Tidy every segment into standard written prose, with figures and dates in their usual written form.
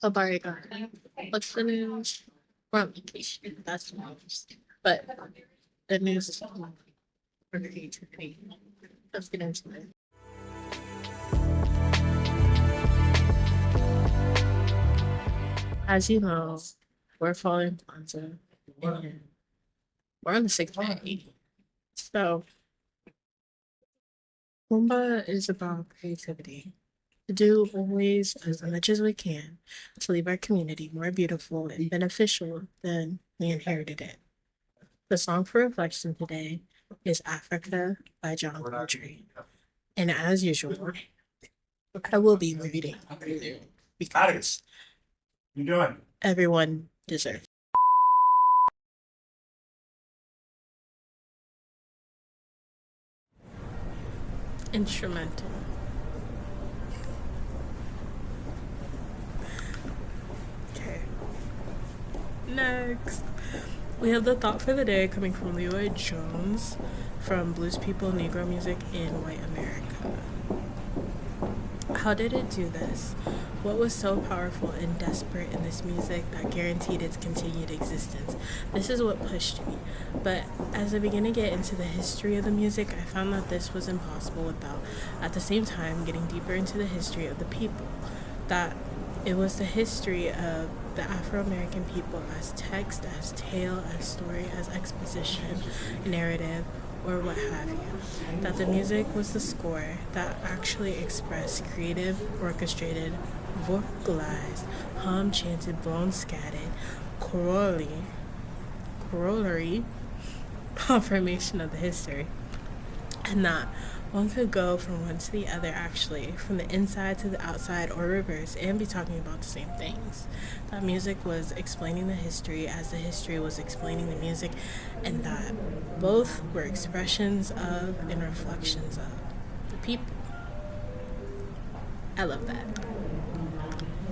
Oh, Barry Garden. What's the news? We're on vacation. That's the news. But the news is for creativity. Let's get into it. As you know, we're following Kwanzaa and we're on the 6th day. So, Kuumba is about creativity. To do always as much as we can to leave our community more beautiful and beneficial than we inherited it. The song for reflection today is Africa by John Coltrane. And as usual, I will be reading through because you doing? Everyone deserves. Instrumental. Okay. Next. We have the thought for the day coming from Leroy Jones from Blues People Negro Music in White America. How did it do this? What was so powerful and desperate in this music that guaranteed its continued existence? This is what pushed me. But as I began to get into the history of the music, I found that this was impossible without, at the same time, getting deeper into the history of the people. That it was the history of the Afro-American people as text, as tale, as story, as exposition, narrative, or what have you. That the music was the score that actually expressed creative, orchestrated, vocalized, hum, chanted, blown, scattered, corollary confirmation of the history. And that one could go from one to the other, actually, from the inside to the outside or reverse, and be talking about the same things. That music was explaining the history as the history was explaining the music, and that both were expressions of and reflections of the people. I love that.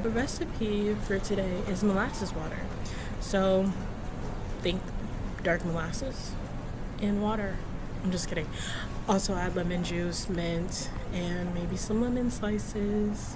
The recipe for today is molasses water. So think dark molasses in water. I'm just kidding. Also add lemon juice, mint, and maybe some lemon slices.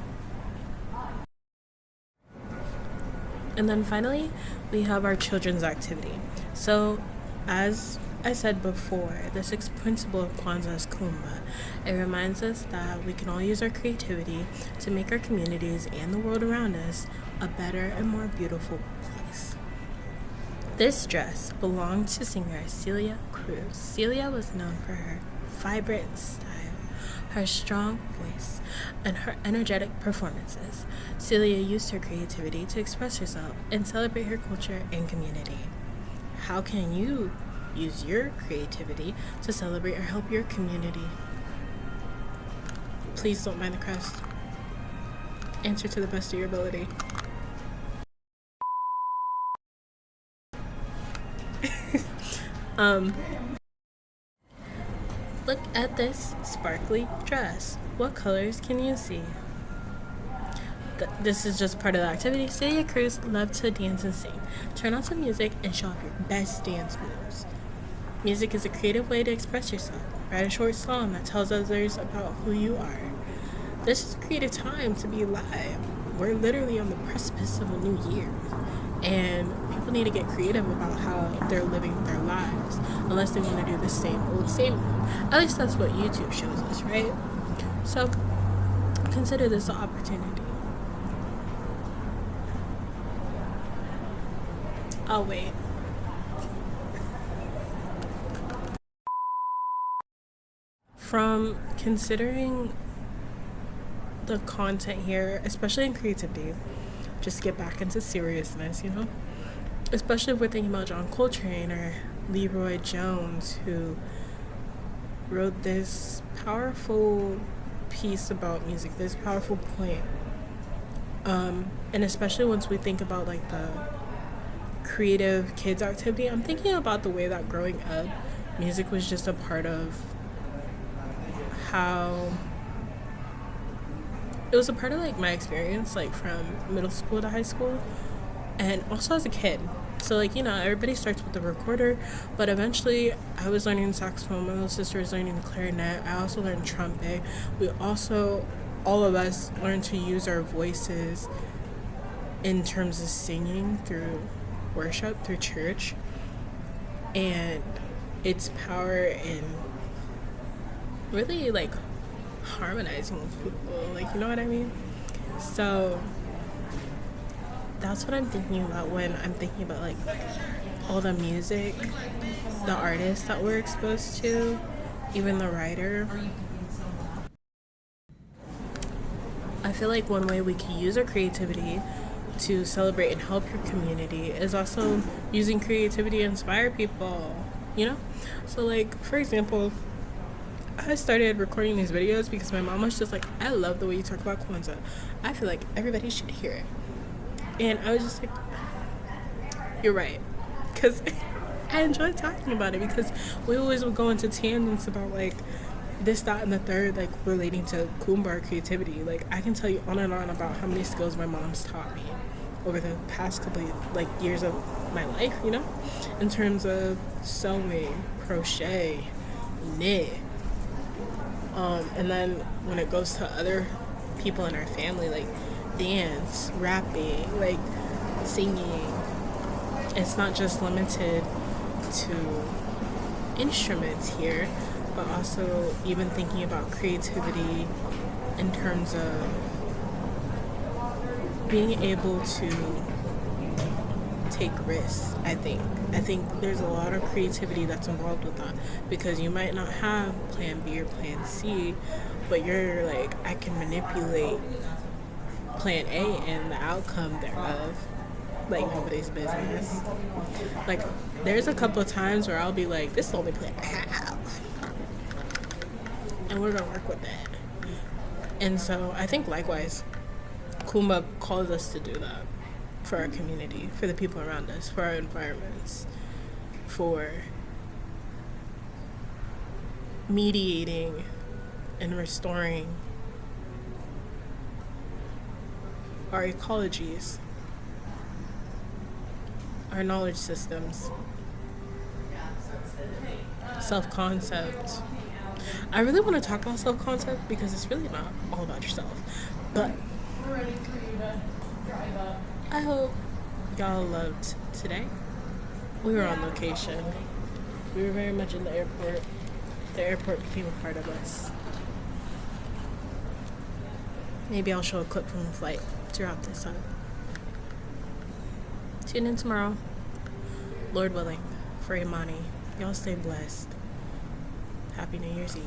And then finally, we have our children's activity. So, as I said before, the sixth principle of Kwanzaa is Kuumba. It reminds us that we can all use our creativity to make our communities and the world around us a better and more beautiful place. This dress belonged to singer Celia Cruz. Celia was known for her vibrant style, her strong voice, and her energetic performances. Celia used her creativity to express herself and celebrate her culture and community. How can you use your creativity to celebrate or help your community? Please don't mind the crust. Answer to the best of your ability. Look at this sparkly dress. What colors can you see? This is just part of the activity. Celia Cruz loved to dance and sing. Turn on some music and show off your best dance moves. Music is a creative way to express yourself. Write a short song that tells others about who you are. This is a creative time to be alive. We're literally on the precipice of a new year. And people need to get creative about how they're living their lives, unless they want to do the same old, same old. At least that's what YouTube shows us, right? So consider this an opportunity. I'll wait. From considering the content here, especially in creativity, just get back into seriousness, especially if we're thinking about John Coltrane or Leroy Jones, who wrote this powerful piece about music, this powerful point. And especially once we think about like the creative kids activity, I'm thinking about the way that growing up, music was just a part of how it was a part of like my experience, like from middle school to high school, and also as a kid. So like, everybody starts with the recorder, but eventually I was learning saxophone, my little sister was learning the clarinet, I also learned trumpet. All of us learned to use our voices in terms of singing through worship, through church, and its power in really like harmonizing with people, like, you know what I mean? So that's what I'm thinking about when I'm thinking about like all the music, the artists that we're exposed to, even the writer. I feel like one way we can use our creativity to celebrate and help your community is also using creativity to inspire people, you know? So like, for example, I started recording these videos because my mom was just like, I love the way you talk about Kwanzaa. I feel like everybody should hear it. And I was just like, you're right. Because I enjoy talking about it because we always would go into tangents about like this, that, and the third, like relating to Kuumba creativity. Like I can tell you on and on about how many skills my mom's taught me over the past couple of, like years of my life, you know, in terms of sewing, crochet, knit. And then when it goes to other people in our family, like dance, rapping, like singing, it's not just limited to instruments here, but also even thinking about creativity in terms of being able to take risks. I think there's a lot of creativity that's involved with that, because you might not have plan B or plan C, but you're like, I can manipulate plan A and the outcome thereof like nobody's business. Like there's a couple of times where I'll be like, this is the only plan I have, and we're gonna work with that. And so I think likewise Kuumba calls us to do that for our community, for the people around us, for our environments, for mediating and restoring our ecologies, our knowledge systems, self-concept. I really want to talk about self-concept because it's really not all about yourself. But I hope y'all loved today. We were on location. We were very much in the airport. The airport became a part of us. Maybe I'll show a clip from the flight to wrap this up. Tune in tomorrow, Lord willing, for Imani. Y'all stay blessed. Happy New Year's Eve.